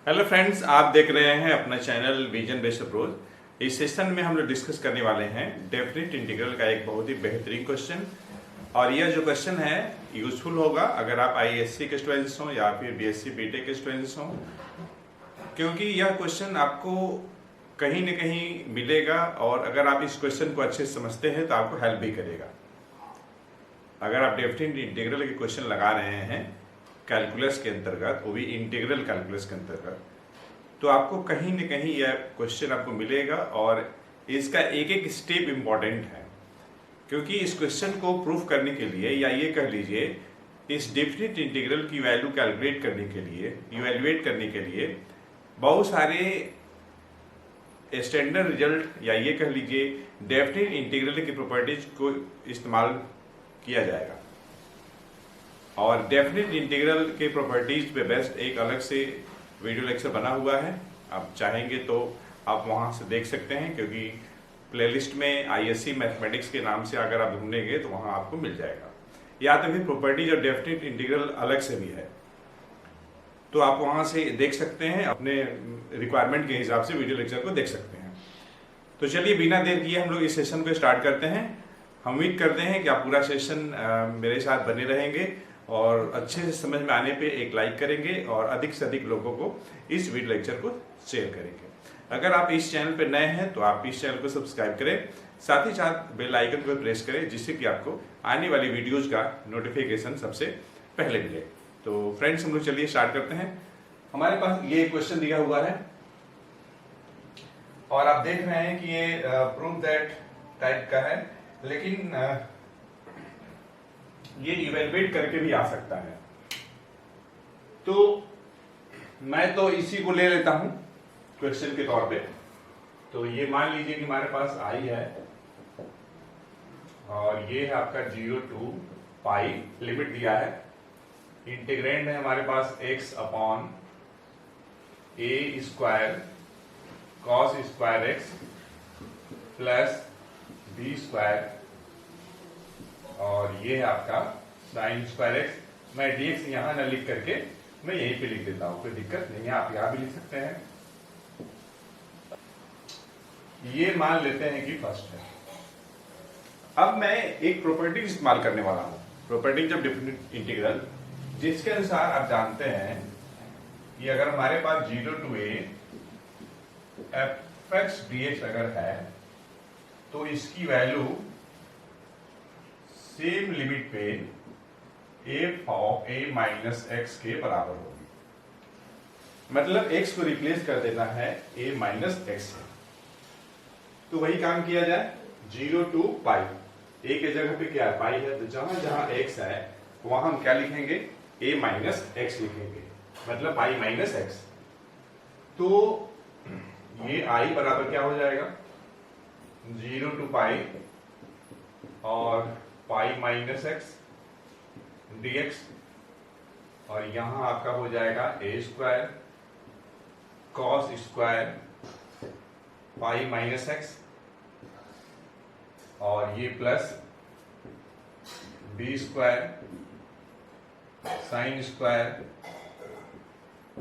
Hello friends, आप देख रहे हैं अपना चैनल विजन बेस्ड अप्रोच। इस सेशन में हम लोग डिस्कस करने वाले हैं डेफिनेट इंटीग्रल का एक बहुत ही बेहतरीन क्वेश्चन। और यह जो क्वेश्चन है यूजफुल होगा अगर आप आईएससी के स्टूडेंट्स हों या फिर बीएससी बीटेक के स्टूडेंट्स हों, क्योंकि यह क्वेश्चन आपको कहीं न कहीं मिलेगा और अगर आप इस क्वेश्चन को अच्छे से समझते हैं तो आपको हेल्प भी करेगा। अगर आप डेफिनेट इंटीग्रल के क्वेश्चन लगा रहे हैं कैलकुलस के अंतर्गत, वो भी इंटीग्रल कैलकुलस के अंतर्गत, तो आपको कहीं न कहीं यह क्वेश्चन आपको मिलेगा और इसका एक एक स्टेप इम्पॉर्टेंट है। क्योंकि इस क्वेश्चन को प्रूफ करने के लिए या ये कह लीजिए इस डेफिनेट इंटीग्रल की वैल्यू कैलकुलेट करने के लिए, इवैल्यूएट करने के लिए बहुत सारे स्टैंडर्ड रिजल्ट या ये कह लीजिए डेफिनेट इंटीग्रल की प्रॉपर्टीज को इस्तेमाल किया जाएगा। और डेफिनेट इंटीग्रल के प्रॉपर्टीज पे बेस्ड एक अलग से वीडियो लेक्चर बना हुआ है। आप चाहेंगे तो आप वहां से देख सकते हैं, क्योंकि प्लेलिस्ट में आईएससी मैथमेटिक्स के नाम से अगर आप ढूंढेंगे तो वहां आपको मिल जाएगा। या तो फिर प्रॉपर्टीज और डेफिनेट इंटीग्रल अलग से भी है, तो आप वहां से देख सकते हैं, अपने रिक्वायरमेंट के हिसाब से वीडियो लेक्चर को देख सकते हैं। तो चलिए बिना देर किए हम लोग इस सेशन को स्टार्ट करते हैं। हम उम्मीद करते हैं कि आप पूरा सेशन मेरे साथ बने रहेंगे और अच्छे से समझ में आने पे एक लाइक करेंगे और अधिक से अधिक लोगों को इस वीडियो लेक्चर को शेयर करेंगे। अगर आप इस चैनल पर नए हैं तो आप इस चैनल को सब्सक्राइब करें, साथ ही साथ बेल आइकन को प्रेस करें, जिससे कि आपको आने वाली वीडियोज का नोटिफिकेशन सबसे पहले मिले। तो फ्रेंड्स, हम लोग चलिए स्टार्ट करते हैं। हमारे पास ये क्वेश्चन दिया हुआ है और आप देख रहे हैं कि ये प्रूव दैट टाइप का है, लेकिन ये इवैल्यूएट करके भी आ सकता है। तो मैं तो इसी को ले लेता हूं क्वेश्चन के तौर पे। तो ये मान लीजिए कि हमारे पास आई है और ये है आपका 0 to पाई, लिमिट दिया है। इंटीग्रेंड है हमारे पास x upon a square cos square x plus b square, और ये है आपका साइन स्क्वायर एक्स। मैं dx यहां न लिख करके मैं यहीं पे लिख देता हूं, कोई दिक्कत नहीं है, आप यहां भी लिख सकते हैं। ये मान लेते हैं कि फर्स्ट है। अब मैं एक प्रॉपर्टी इस्तेमाल करने वाला हूं, प्रॉपर्टी ऑफ डेफिनेट इंटीग्रल, जिसके अनुसार आप जानते हैं कि अगर हमारे पास 0 to a fx dx अगर है तो इसकी वैल्यू सेम लिमिट पे f of a minus x के बराबर होगी। मतलब x को रिप्लेस कर देना है a माइनस x से। तो वही काम किया जाए, 0 to पाई, a के जगह पे क्या है, पाई है, तो जहां जहां x है वहां हम क्या लिखेंगे, a माइनस x लिखेंगे, मतलब पाई माइनस x। तो ये i बराबर क्या हो जाएगा, 0 to पाई और पाई माइनस एक्स dx, और यहां आपका हो जाएगा a square cos square pi minus x, और ये plus b square sine square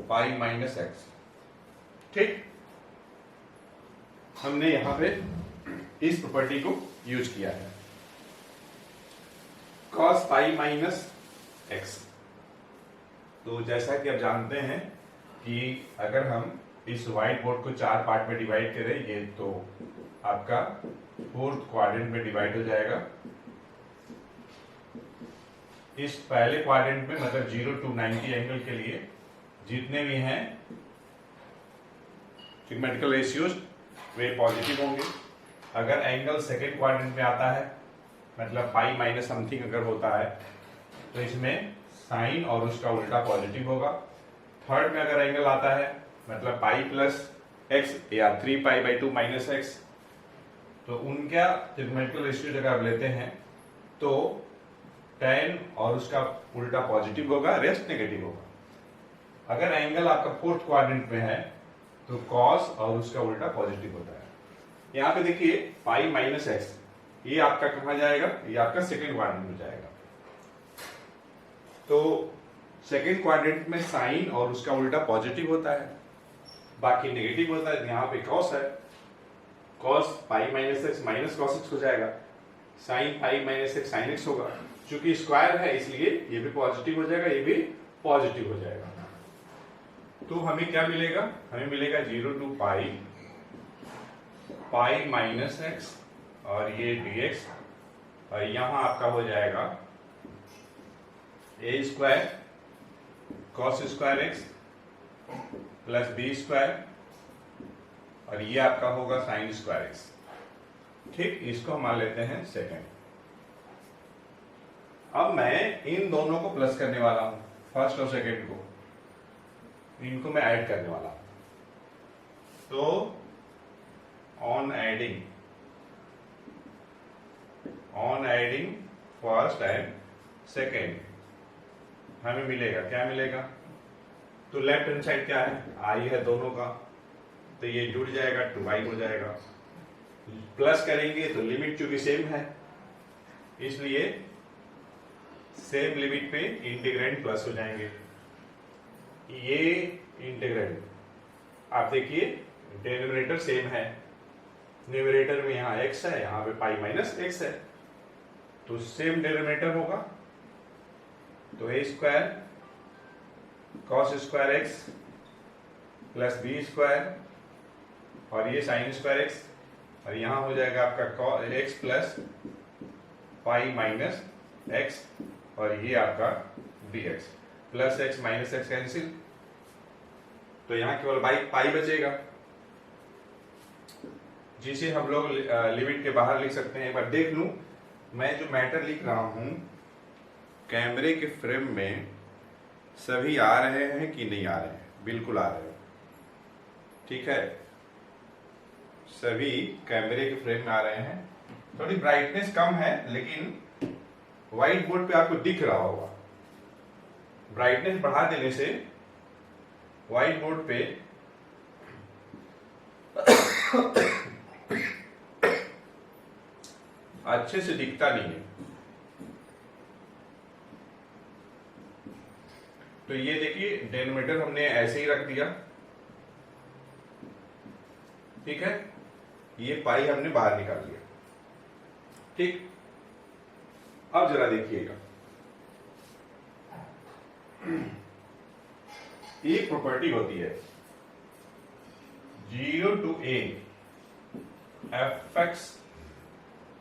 pi minus x. ठीक, हमने यहां पे इस प्रॉपर्टी को यूज किया है, cos पाई माइनस एक्स। तो जैसा कि आप जानते हैं कि अगर हम इस व्हाइट बोर्ड को 4 पार्ट में डिवाइड करें, ये तो आपका 4th क्वाड्रेंट में डिवाइड हो जाएगा। इस पहले क्वाड्रेंट में, मतलब 0 to 90 एंगल के लिए जितने भी हैं ट्रिग्मेटिकल रेशियोज वे पॉजिटिव होंगे। अगर एंगल सेकेंड क्वाड्रेंट में आता है, मतलब पाई माइनस समथिंग अगर होता है, तो इसमें साइन और उसका उल्टा पॉजिटिव होगा। थर्ड में अगर एंगल आता है, मतलब पाई प्लस एक्स या 3 पाई बाई 2 माइनस एक्स, तो उनका ट्रिग्मेटिकल रेशियो अगर आप लेते हैं तो tan और उसका उल्टा पॉजिटिव होगा, रेस्ट नेगेटिव होगा। अगर एंगल आपका 4th क्वाड्रेंट में है तो cos और उसका उल्टा पॉजिटिव होता है। यहाँ पे देखिए पाई माइनस एक्स, ये आपका कहां जाएगा, ये आपका सेकेंड क्वाड्रेंट में जाएगा। तो सेकेंड क्वाड्रेंट में साइन और उसका उल्टा पॉजिटिव होता है, बाकी नेगेटिव होता है, यहाँ पे कॉस है, cos pi minus x minus cos x हो जाएगा, sine pi minus x sine x होगा। चूंकि स्क्वायर है इसलिए ये भी पॉजिटिव हो जाएगा, ये भी पॉजिटिव हो जाएगा। तो हमें क्या मिलेगा, हमें मिलेगा 0 to pi pi minus x और ये dx, और यहां आपका हो जाएगा a square cos square x plus b square, और ये आपका होगा साइन स्क्वायर एक्स। ठीक, इसको हम मान लेते हैं सेकेंड। अब मैं इन दोनों को प्लस करने वाला हूं, फर्स्ट और सेकेंड को, इनको मैं ऐड करने वाला हूं। तो on adding first and second हमें मिलेगा, क्या मिलेगा, तो लेफ्ट हैंड साइड क्या है, आई है दोनों का, तो ये जुड़ जाएगा 2i हो जाएगा। प्लस करेंगे तो लिमिट चूंकि सेम है इसलिए सेम लिमिट पे इंटीग्रेंड प्लस हो जाएंगे। ये इंटीग्रेंड आप देखिए डिनोमिनेटर सेम है, न्यूमरेटर में यहाँ x है, यहाँ पे पाई माइनस x है, तो सेम डिनोमिनेटर होगा। तो a square cos square x plus b square और ये साइन स्क्वायर एक्स, और यहाँ हो जाएगा आपका x plus pi minus x और ये आपका dx plus x minus x cancel, तो यहाँ केवल पाई बचेगा जिसे हम लोग लिमिट के बाहर लिख सकते हैं। एक बार देख लूं, मैं जो मैटर लिख रहा हूं कैमरे के फ्रेम में सभी आ रहे हैं कि नहीं आ रहे हैं, बिल्कुल आ रहे हैं, ठीक है, सभी कैमरे के फ्रेम में आ रहे हैं। थोड़ी ब्राइटनेस कम है लेकिन व्हाइट बोर्ड पे आपको दिख रहा होगा। ब्राइटनेस बढ़ा देने से व्हाइट बोर्ड पे अच्छे से दिखता नहीं है। तो ये देखिए डिनोमिनेटर हमने ऐसे ही रख दिया, ठीक है, ये पाई हमने बाहर निकाल लिया। ठीक, अब जरा देखिएगा, एक प्रॉपर्टी होती है 0 टू a fx,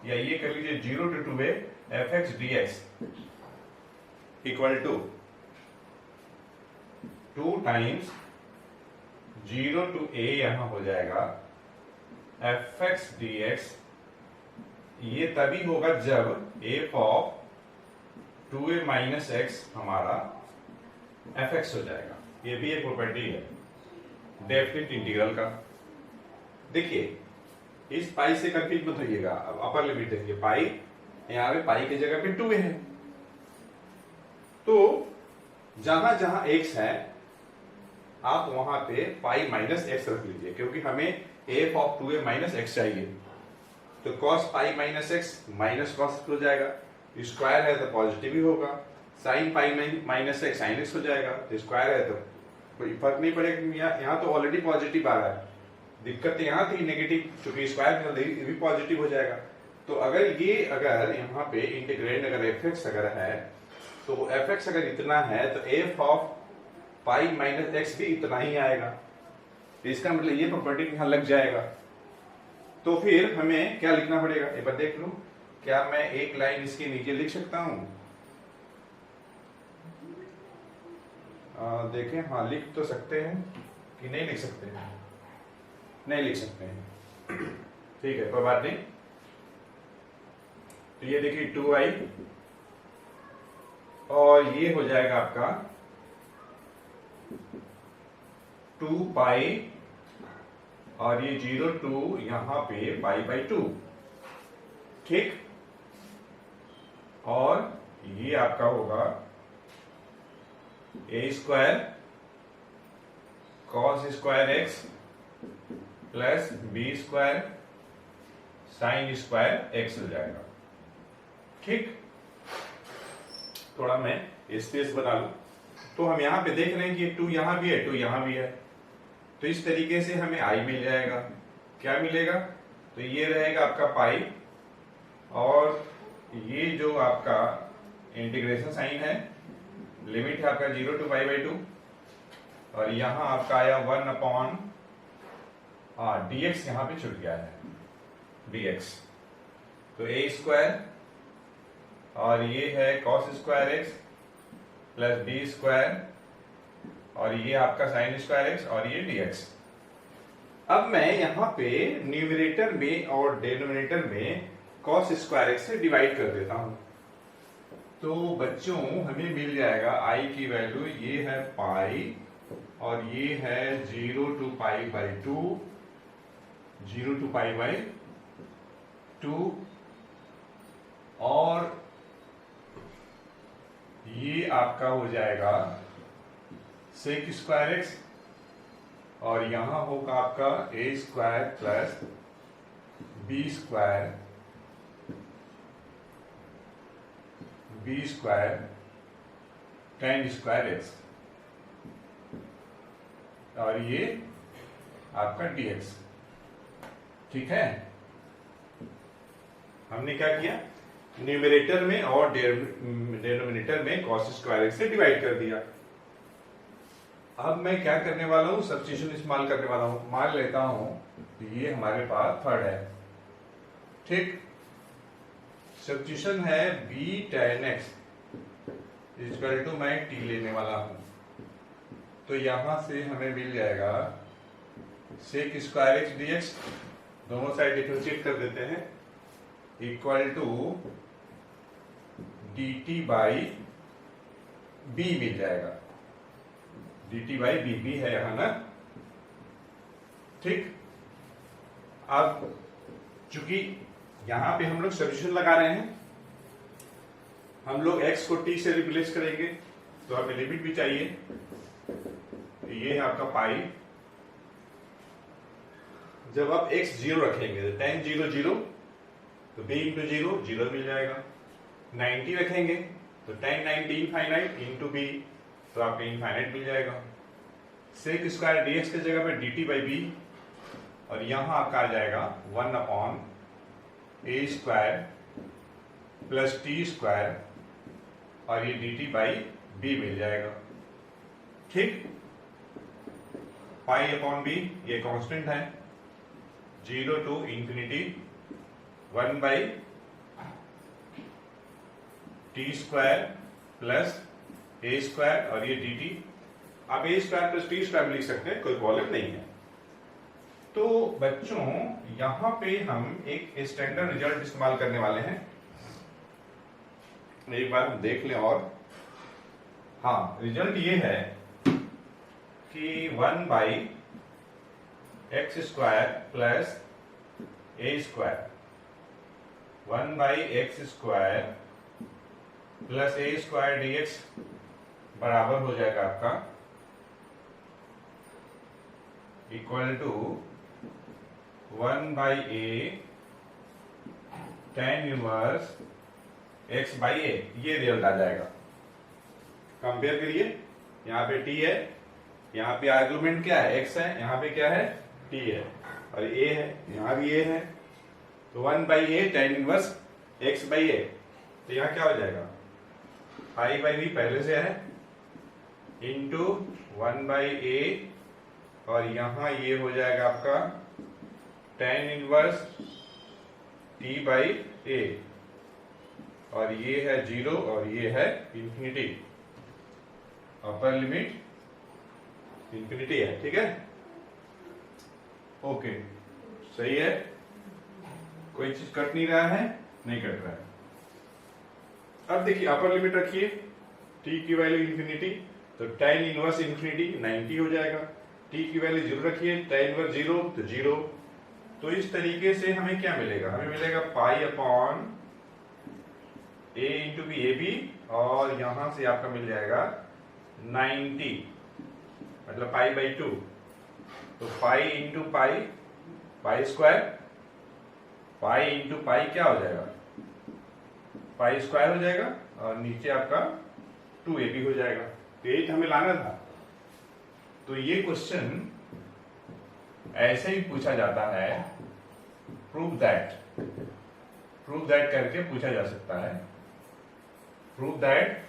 या ये कर लीजिए 0 to 2a fx dx equal to 2 times 0 to a, यहां हो जाएगा fx dx। ये तभी होगा जब f of 2a minus x हमारा fx हो जाएगा। ये भी एक प्रॉपर्टी है डेफिनेट इंटीग्रल का। देखिए इस पाई से कंफ्यूज मत होइएगा। अब अपर लिमिट देखिए, पाई यहाँ पे पाई की जगह पे 2a है, तो जहां जहां x है आप वहां पे पाई माइनस एक्स रख लीजिए, क्योंकि हमें f of 2a minus x चाहिए। तो cos पाई माइनस एक्स माइनस कॉस हो जाएगा, स्क्वायर है तो पॉजिटिव ही होगा, sine pi minus x sine x हो जाएगा, तो स्क्वायर है तो कोई फर्क नहीं पड़ेगा। यहाँ तो ऑलरेडी पॉजिटिव आ रहा है, दिक्कत यहाँ थी नेगेटिव, क्योंकि स्क्वायर ये भी पॉजिटिव हो जाएगा। तो अगर यहाँ पे इंटीग्रेंड अगर fx अगर है, तो fx अगर इतना है तो f of pi minus x भी इतना ही आएगा। तो इसका मतलब ये प्रॉपर्टी यहाँ लग जाएगा। तो फिर हमें क्या लिखना पड़ेगा, एक बार देख लूं, क्या मैं एक लाइन इसके नीचे लिख सकता हूं? देखें, हाँ लिख तो सकते हैं कि नहीं लिख सकते हैं? नहीं लिख सकते हैं, ठीक है, कोई बात नहीं। तो ये देखिए 2i और ये हो जाएगा आपका 2 पाई और ये 0 टू यहां पे पाई बाई 2, ठीक, और ये आपका होगा a square cos square x plus b square sine square x हो जाएगा। ठीक, थोड़ा मैं स्पेस बना लूं। तो हम यहां पे देख रहे हैं कि 2 यहां भी है, 2 यहां भी है, तो इस तरीके से हमें आई मिल जाएगा। क्या मिलेगा? तो ये रहेगा आपका पाई, और ये जो आपका इंटीग्रेशन साइन है, लिमिट है आपका 0 to π/2, और यहां आपका आया 1 अपॉन dx, यहां पे छूट गया है dx, तो a स्क्वायर, और ये है cos square x plus b square, और ये आपका साइन स्क्वायर x, और ये dx। अब मैं यहाँ पे न्यूमरेटर में और डिनोमिनेटर में cos स्क्वायर x से डिवाइड कर देता हूं। तो बच्चों हमें मिल जाएगा i की वैल्यू, ये है पाई, और ये है 0 to π/2, 0 to π/2, और ये आपका हो जाएगा sec स्क्वायर x, और यहां होगा आपका a square plus b square tan square x, और ये आपका dx। ठीक है, हमने क्या किया, न्यूमरेटर में और डिनोमिनेटर में cos स्क्वायर x से डिवाइड कर दिया। अब मैं क्या करने वाला हूं, सब्स्टिट्यूशन इस्तेमाल करने वाला हूं। मान लेता हूं ये हमारे पास थर्ड है, ठीक। सब्स्टिट्यूशन है b tan x equal to, मैं t लेने वाला हूं, तो यहां से हमें मिल जाएगा sec स्क्वायर x dx, दोनों साइड डिफरेंशिएट कर देते हैं, equal to dt by b मिल जाएगा, dt बाई b भी है यहां ना, ठीक। अब चूंकि यहां पे हम लोग सब्स्टिट्यूशन लगा रहे हैं, हम लोग x को t से रिप्लेस करेंगे, तो हमें लिमिट भी चाहिए। ये है आपका पाई, जब आप x 0 रखेंगे तो tan 0 0, तो b इंटू 0 0 मिल जाएगा। 90 रखेंगे तो tan 90 इनफाइनाइट इंटू b, तो आपको इनफाइनाइट मिल जाएगा। sec स्क्वायर dx की जगह पे dt बाई b, और यहां आपका आ जाएगा 1 upon a square plus t square, और ये dt बाई b मिल जाएगा, ठीक। पाई अपॉन b ये कांस्टेंट है, 0 to infinity 1 by T square plus A square, और ये डी टी। आप A square plus T square लिख सकते हैं, कोई प्रॉब्लम नहीं है। तो बच्चों यहां पे हम एक स्टैंडर्ड रिजल्ट इस्तेमाल करने वाले हैं, एक बार हम देख लें। और हाँ, रिजल्ट ये है कि 1 by x square plus A square, 1 by x square plus A square dx बराबर हो जाएगा आपका equal to 1 by a tan inverse x by a, ये रिजल्ट आ जाएगा। कंपेयर करिए, यहाँ पे t है, यहाँ पे आर्गुमेंट क्या है, x है, यहाँ पे क्या है, t है, और a है, यहाँ भी a है, तो 1 by a tan inverse x by a, तो यहाँ क्या हो जाएगा, पाई बाई b पहले से है, इंटू 1 बाई ए, और यहाँ ये हो जाएगा आपका tan इनवर्स t बाई ए, और ये है 0 और ये है इंफिनिटी, अपर लिमिट इंफिनिटी है, ठीक है। ओके, सही है, कोई चीज कट नहीं रहा है, नहीं कट रहा है। अब देखिए अपर लिमिट रखिए, t की वैल्यू इंफिनिटी, तो tan इनवर्स इंफिनिटी 90 हो जाएगा। t की वैल्यू 0 रखिए, tan इनवर्स 0 तो 0। तो इस तरीके से हमें क्या मिलेगा, हमें मिलेगा pi upon a into B A B, और यहां से आपका मिल जाएगा 90, मतलब पाई बाई 2, तो pi into pi, pi square, pi into pi क्या हो जाएगा, पाई स्क्वायर हो जाएगा, और नीचे आपका 2ab हो जाएगा। तो 8 हमें लाना था। तो ये क्वेश्चन ऐसे ही पूछा जाता है, प्रूव दैट करके पूछा जा सकता है। Prove that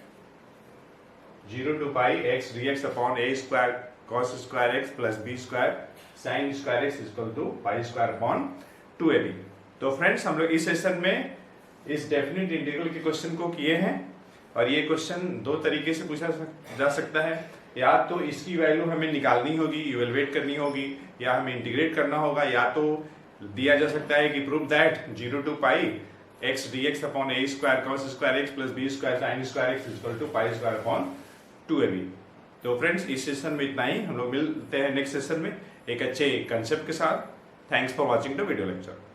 0 to pi x dx upon a square cos square x plus b square sin square x equal to pi square upon 2ab। तो फ्रेंड्स, हम लोग इस सेशन में इस डेफिनेट इंटीग्रल के क्वेश्चन को किए हैं, और ये क्वेश्चन दो तरीके से पूछा जा सकता है। या तो इसकी वैल्यू हमें निकालनी होगी, इवेलुएट करनी होगी, या हमें इंटीग्रेट करना होगा, या तो दिया जा सकता है कि prove that 0 to pi x dx upon a square cos square x plus b square sin square x equal to pi square upon 2ab। तो फ्रेंड्स, इस सेशन में इतना ही। हम लोग मिलते हैं नेक्स्ट सेशन में एक अच्छे कंसेप्ट के साथ। Thanks for watching the video lecture.